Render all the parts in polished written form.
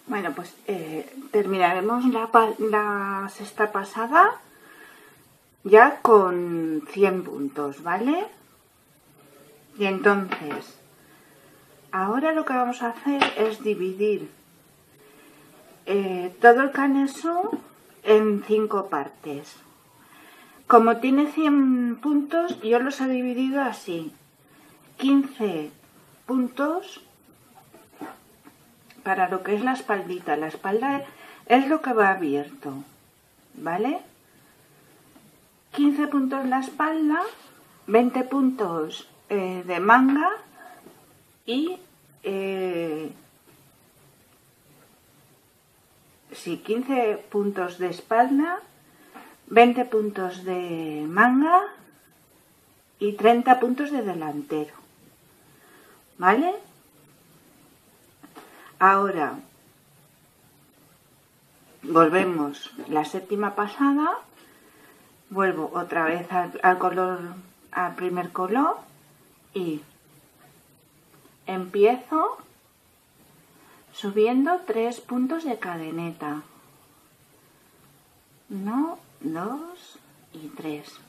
Bueno, pues terminaremos la sexta pasada ya con 100 puntos, ¿vale? Y entonces, ahora lo que vamos a hacer es dividir todo el canesú en 5 partes. Como tiene 100 puntos, yo los he dividido así. 15 puntos para lo que es la espaldita. La espalda es lo que va abierto, ¿vale? 15 puntos la espalda, 20 puntos de manga y 15 puntos de espalda, 20 puntos de manga y 30 puntos de delantero, ¿vale? Ahora volvemos la séptima pasada, vuelvo otra vez al primer color y empiezo subiendo 3 puntos de cadeneta. 1, 2 y 3.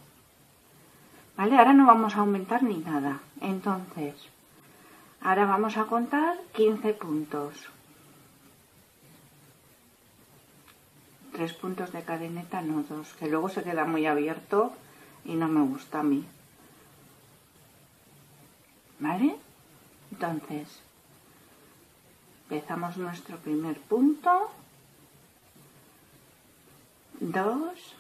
¿Vale? Ahora no vamos a aumentar ni nada. Entonces, ahora vamos a contar 15 puntos. 3 puntos de cadeneta, no 2, que luego se queda muy abierto y no me gusta a mí. ¿Vale? Entonces, empezamos nuestro primer punto. 2,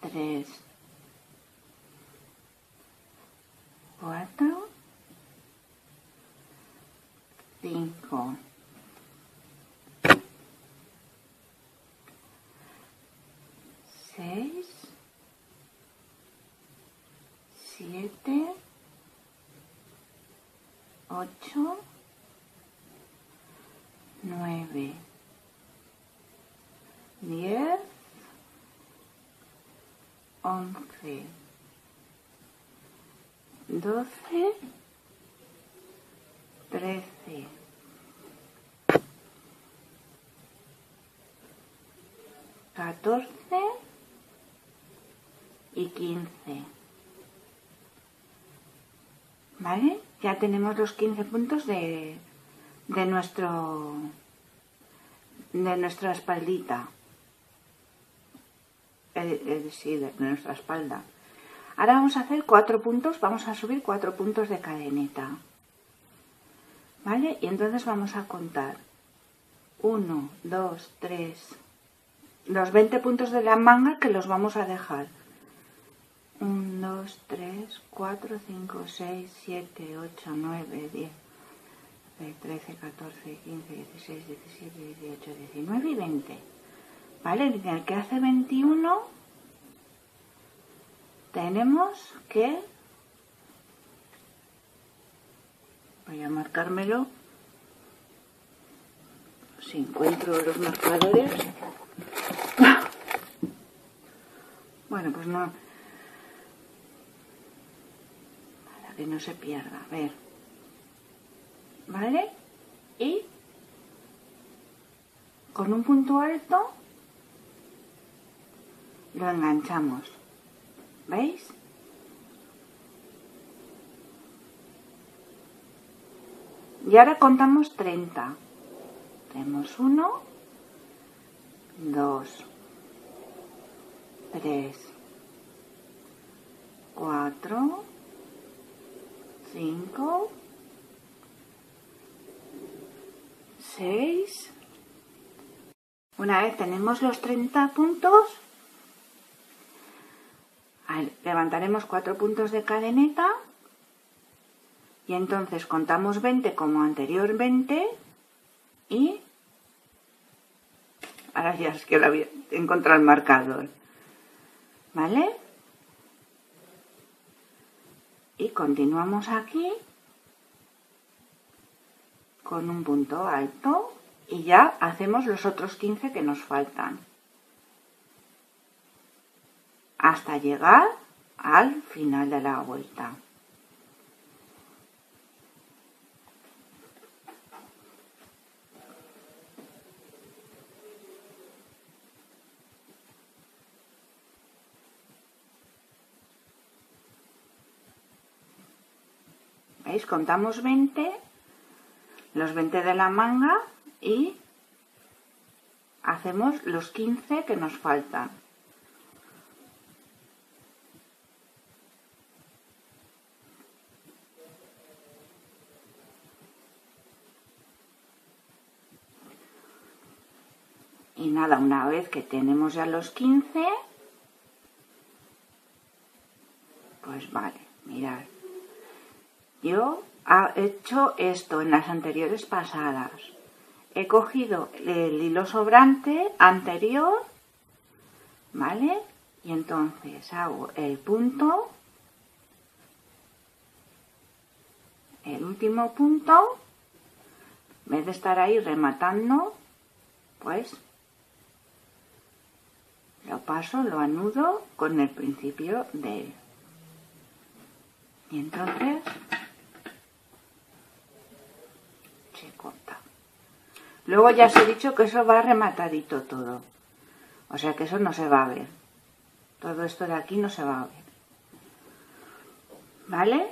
3, 4, 5, 6, 7, 8, 9, 10, 11, 12, 13, 14 y 15. ¿Vale? Ya tenemos los 15 puntos de nuestra espaldita. Sí, de nuestra espalda. Ahora vamos a hacer 4 puntos, vamos a subir 4 puntos de cadeneta. ¿Vale? Y entonces vamos a contar 1, 2, 3, los 20 puntos de la manga que los vamos a dejar. 1, 2, 3, 4, 5, 6, 7, 8, 9, 10, 13, 14, 15, 16, 17, 18, 19 y 20. ¿Vale? En el que hace 21 tenemos que... Voy a marcármelo. Si encuentro los marcadores. Bueno, pues no... Para que no se pierda. A ver. ¿Vale? Y con un punto alto lo enganchamos. ¿Veis? Y ahora contamos 30. Tenemos 1, 2, 3, 4, 5, 6. Una vez tenemos los 30 puntos, levantaremos 4 puntos de cadeneta y entonces contamos 20 como anteriormente y ahora ya es que lo había encontrado el marcador, ¿vale? Y continuamos aquí con un punto alto y ya hacemos los otros 15 que nos faltan hasta llegar al final de la vuelta. ¿Veis? Contamos 20, los 20 de la manga y hacemos los 15 que nos faltan. Y nada, una vez que tenemos ya los 15, pues vale, mirad. Yo he hecho esto en las anteriores pasadas. He cogido el hilo sobrante anterior, ¿vale? Y entonces hago el punto, el último punto, en vez de estar ahí rematando, pues lo paso, lo anudo con el principio de él. Y entonces se corta. Luego ya os he dicho que eso va rematadito todo. O sea que eso no se va a ver. Todo esto de aquí no se va a ver. ¿Vale?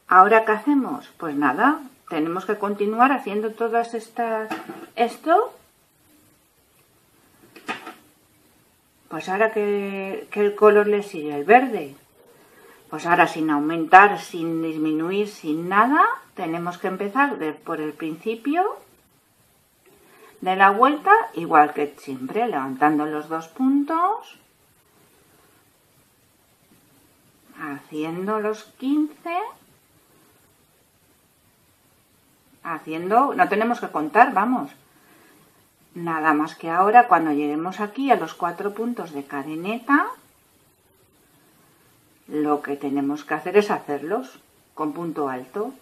¿Ahora qué hacemos? Pues nada, tenemos que continuar haciendo todas estas... Esto... Pues ahora que el color le sigue, el verde, pues ahora sin aumentar, sin disminuir, sin nada, tenemos que empezar por el principio de la vuelta, igual que siempre, levantando los 2 puntos, haciendo los 15, no tenemos que contar, vamos. Nada más que ahora, cuando lleguemos aquí a los 4 puntos de cadeneta, lo que tenemos que hacer es hacerlos con punto alto.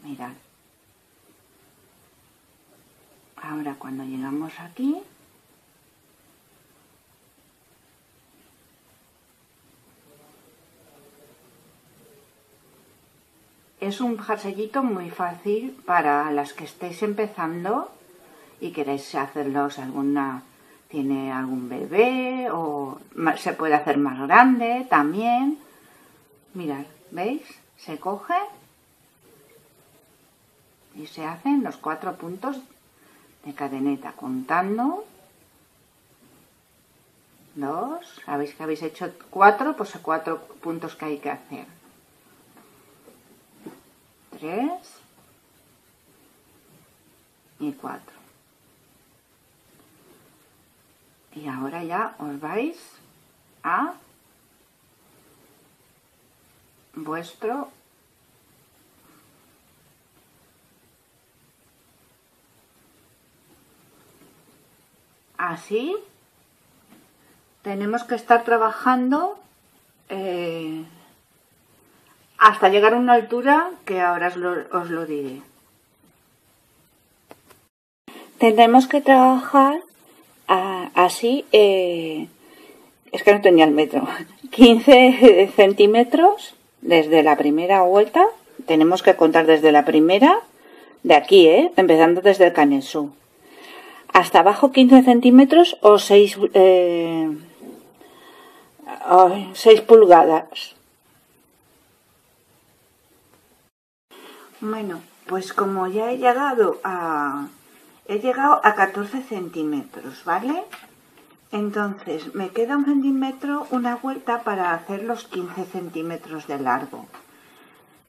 Mirad. Ahora cuando llegamos aquí, es un jerseyito muy fácil para las que estéis empezando y queréis hacerlos tiene algún bebé o se puede hacer más grande también. Mirad, ¿veis? Se coge y se hacen los 4 puntos de cadeneta contando. 2, sabéis que habéis hecho 4, pues 4 puntos que hay que hacer. 3 y 4. Y ahora ya os vais a vuestro así tenemos que estar trabajando hasta llegar a una altura que ahora os lo diré. Tendremos que trabajar así, es que no tenía el metro, 15 centímetros desde la primera vuelta. Tenemos que contar desde la primera, de aquí, empezando desde el canesú. Hasta abajo 15 centímetros o 6 pulgadas. Bueno, pues como ya he llegado a 14 centímetros, ¿vale? Entonces me queda 1 centímetro, una vuelta para hacer los 15 centímetros de largo.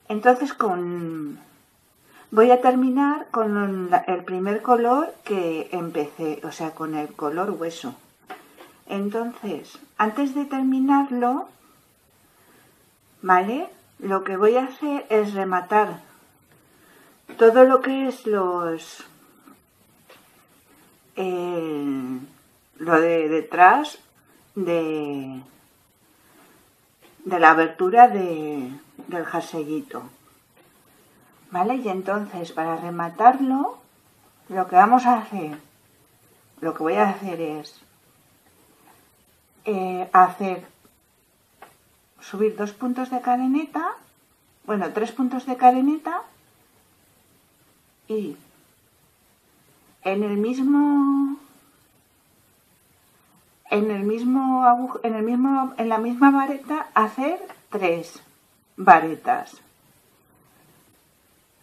Entonces voy a terminar con el primer color que empecé, o sea, con el color hueso. Entonces, antes de terminarlo, ¿vale? Lo que voy a hacer es rematar todo lo que es lo de detrás de la abertura del jerseyito, ¿vale? Y entonces para rematarlo lo que voy a hacer es subir 2 puntos de cadeneta, bueno, 3 puntos de cadeneta y en la misma vareta hacer 3 varetas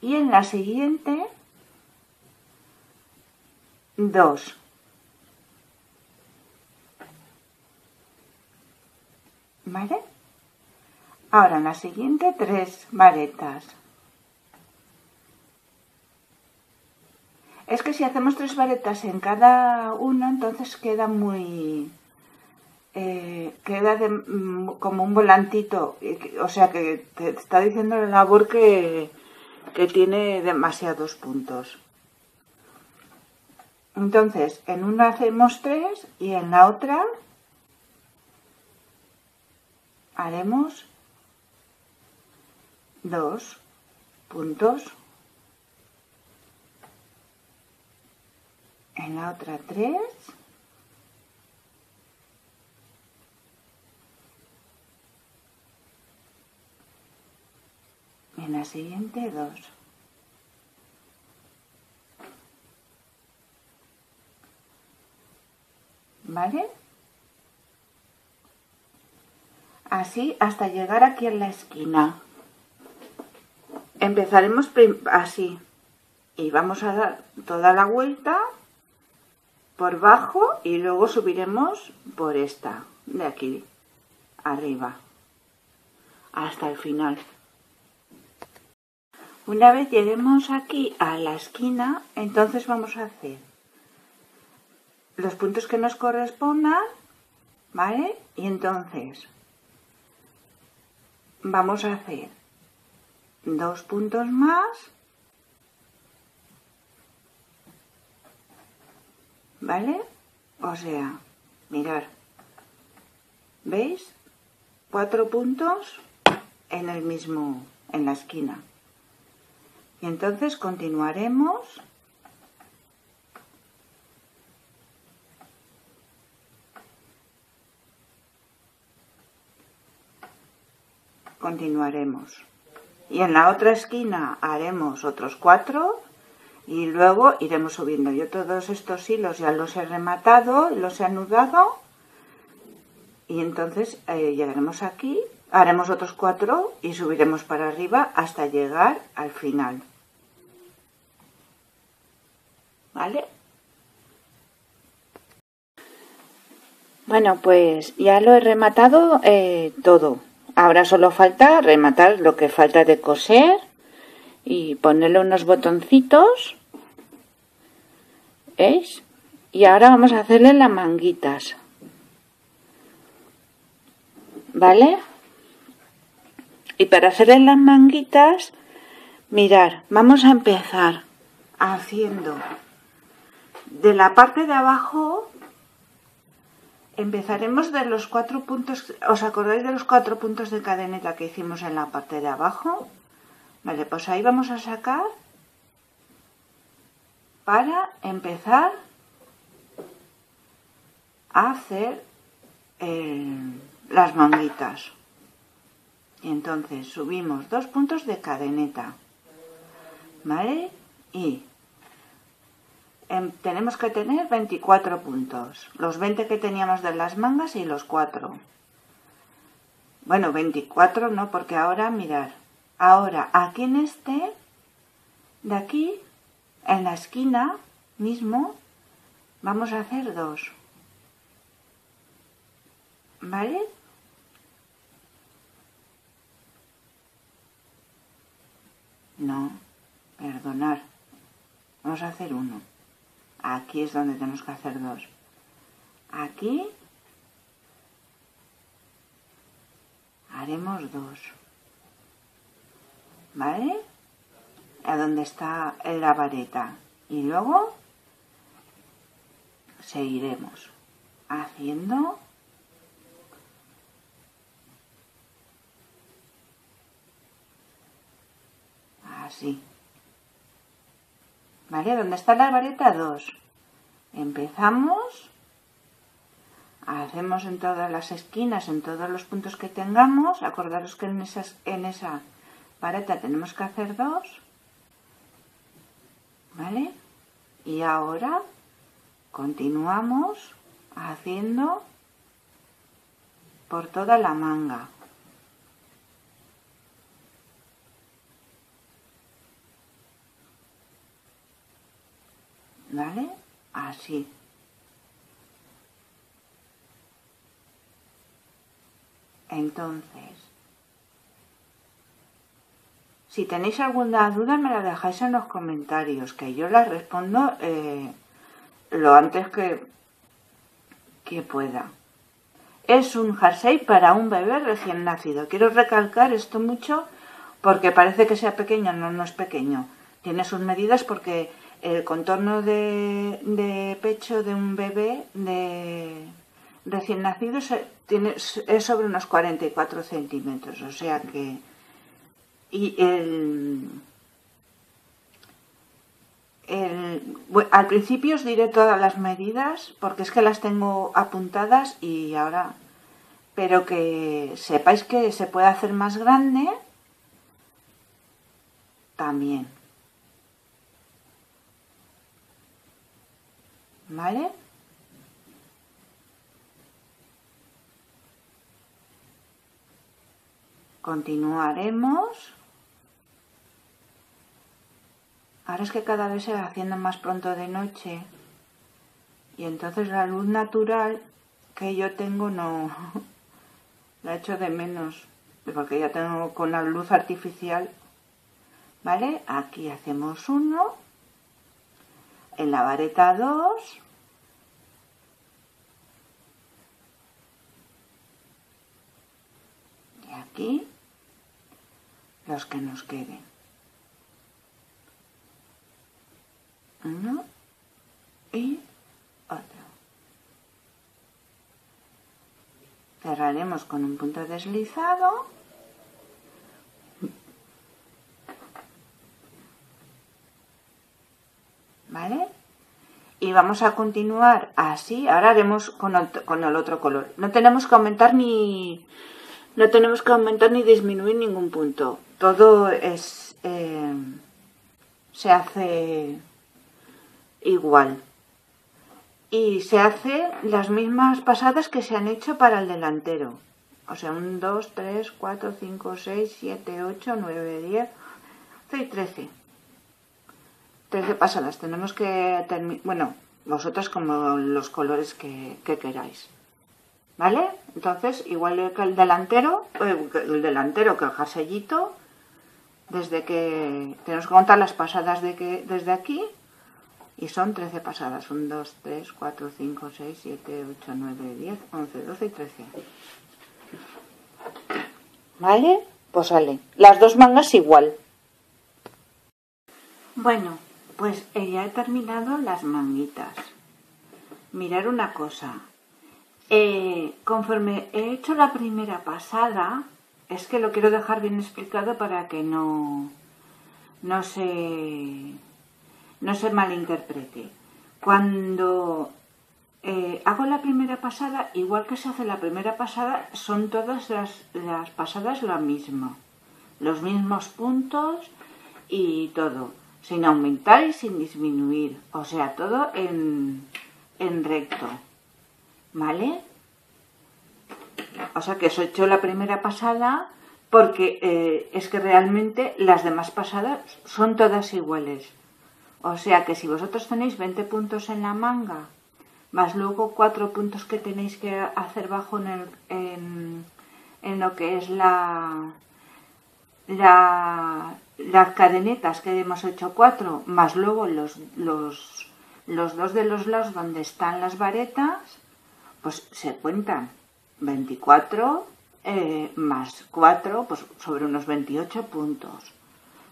y en la siguiente 2. ¿Vale? Ahora en la siguiente 3 varetas. Es que si hacemos 3 varetas en cada uno, entonces queda muy... como un volantito, o sea que te está diciendo la labor que tiene demasiados puntos. Entonces, en una hacemos 3 y en la otra haremos 2 puntos. En la otra 3. En la siguiente 2. ¿Vale? Así hasta llegar aquí en la esquina. Empezaremos así y vamos a dar toda la vuelta por bajo y luego subiremos por esta de aquí arriba hasta el final. Una vez lleguemos aquí a la esquina, entonces vamos a hacer los puntos que nos correspondan, ¿vale? Y entonces vamos a hacer 2 puntos más, ¿vale? O sea, mirad, ¿veis? 4 puntos en la esquina. Y entonces continuaremos y en la otra esquina haremos otros 4 y luego iremos subiendo. Yo todos estos hilos ya los he rematado, los he anudado y entonces llegaremos aquí, haremos otros 4 y subiremos para arriba hasta llegar al final. ¿Vale? Bueno, pues ya lo he rematado todo. Ahora solo falta rematar lo que falta de coser y ponerle unos botoncitos. ¿Veis? Y ahora vamos a hacerle las manguitas. ¿Vale? Y para hacerle las manguitas, mirad, vamos a empezar haciendo de la parte de abajo. Empezaremos de los 4 puntos. ¿Os acordáis de los 4 puntos de cadeneta que hicimos en la parte de abajo? Vale, pues ahí vamos a sacar para empezar a hacer las manguitas. Y entonces subimos 2 puntos de cadeneta, ¿vale? Y tenemos que tener 24 puntos, los 20 que teníamos de las mangas y los 4. Bueno, 24 no, porque ahora, mirad, ahora aquí en este, de aquí, en la esquina mismo, vamos a hacer 2, ¿vale? No, perdonad, vamos a hacer 1. Aquí es donde tenemos que hacer 2. Aquí haremos 2. ¿Vale? A donde está la vareta. Y luego seguiremos haciendo así. ¿Vale? ¿Dónde está la vareta? 2. Empezamos, hacemos en todas las esquinas, en todos los puntos que tengamos. Acordaros que en esa vareta tenemos que hacer 2. ¿vale? Y ahora continuamos haciendo por toda la manga. ¿Vale? Así. Entonces, si tenéis alguna duda me la dejáis en los comentarios, que yo la respondo lo antes que pueda. Es un jersey para un bebé recién nacido. Quiero recalcar esto mucho porque parece que sea pequeño, no es pequeño. Tiene sus medidas porque el contorno de pecho de un bebé recién nacido es sobre unos 44 centímetros, o sea que... Y al principio os diré todas las medidas, porque es que las tengo apuntadas y ahora... Pero que sepáis que se puede hacer más grande también. ¿Vale? Continuaremos. Ahora es que cada vez se va haciendo más pronto de noche y entonces la luz natural que yo tengo no la echo de menos porque ya tengo con la luz artificial. ¿Vale? Aquí hacemos 1, en la vareta 2, y aquí los que nos queden. 1 y otro. Cerraremos con un punto deslizado. ¿Vale? Y vamos a continuar así. Ahora haremos con el otro color. No tenemos que aumentar ni disminuir ningún punto. Todo se hace igual. Y se hace las mismas pasadas que se han hecho para el delantero. O sea, 1, 2, 3, 4, 5, 6, 7, 8, 9, 10, 11 y 13. 13 pasadas. Tenemos que terminar... Bueno, vosotros como los colores que queráis. ¿Vale? Entonces, igual que el delantero, que el jerseyito, desde que tenemos que contar las pasadas desde aquí, y son 13 pasadas. 1, 2, 3, 4, 5, 6, 7, 8, 9, 10, 11, 12 y 13. ¿Vale? Pues sale. Las dos mangas igual. Bueno, pues ya he terminado las manguitas. Mirad una cosa. Conforme he hecho la primera pasada, es que lo quiero dejar bien explicado para que no se malinterprete. Cuando hago la primera pasada, igual que se hace la primera pasada, son todas las pasadas lo mismo, los mismos puntos y todo, sin aumentar y sin disminuir, o sea, todo en recto. ¿Vale? O sea que os he hecho la primera pasada porque es que realmente las demás pasadas son todas iguales. O sea que si vosotros tenéis 20 puntos en la manga, más luego 4 puntos que tenéis que hacer bajo en lo que es las cadenetas, que hemos hecho 4, más luego los 2 de los lados donde están las varetas, pues se cuentan 24 más 4, pues sobre unos 28 puntos.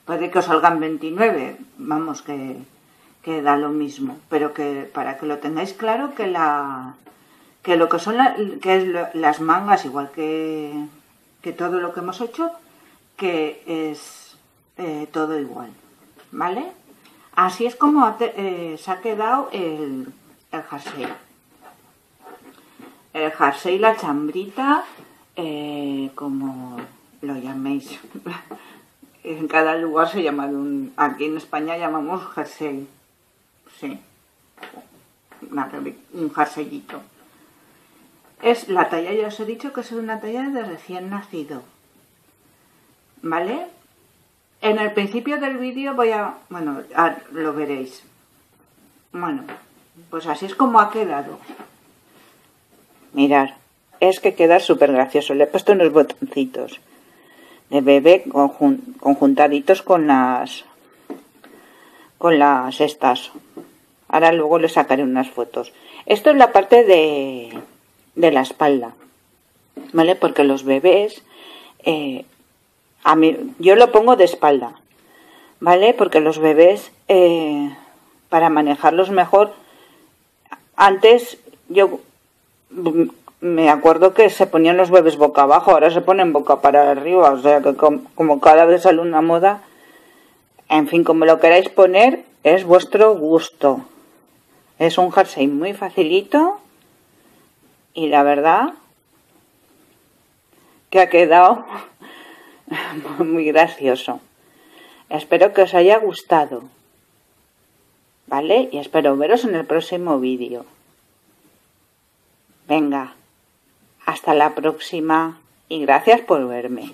Puede que os salgan 29, vamos, que da lo mismo, pero que para que lo tengáis claro que lo que son las mangas, igual que todo lo que hemos hecho, que es todo igual, ¿vale? Así es como se ha quedado el jersey. El jersey, la chambrita, como lo llaméis. En cada lugar se llama aquí en España llamamos jersey. sí, un jerseyito. Es la talla, ya os he dicho que es una talla de recién nacido, ¿vale? En el principio del vídeo bueno, lo veréis. Bueno, pues así es como ha quedado. Mirad, es que queda súper gracioso. Le he puesto unos botoncitos de bebé conjuntaditos con las estas. Ahora luego le sacaré unas fotos. Esto es la parte de la espalda, ¿vale? Porque los bebés, yo lo pongo de espalda, ¿vale? Porque los bebés, para manejarlos mejor, antes yo me acuerdo que se ponían los bebés boca abajo, ahora se ponen boca para arriba, o sea que como cada vez sale una moda, en fin, como lo queráis poner, es vuestro gusto. Es un jersey muy facilito y la verdad que ha quedado muy gracioso. Espero que os haya gustado, ¿vale? Y espero veros en el próximo vídeo. Venga, hasta la próxima y gracias por verme.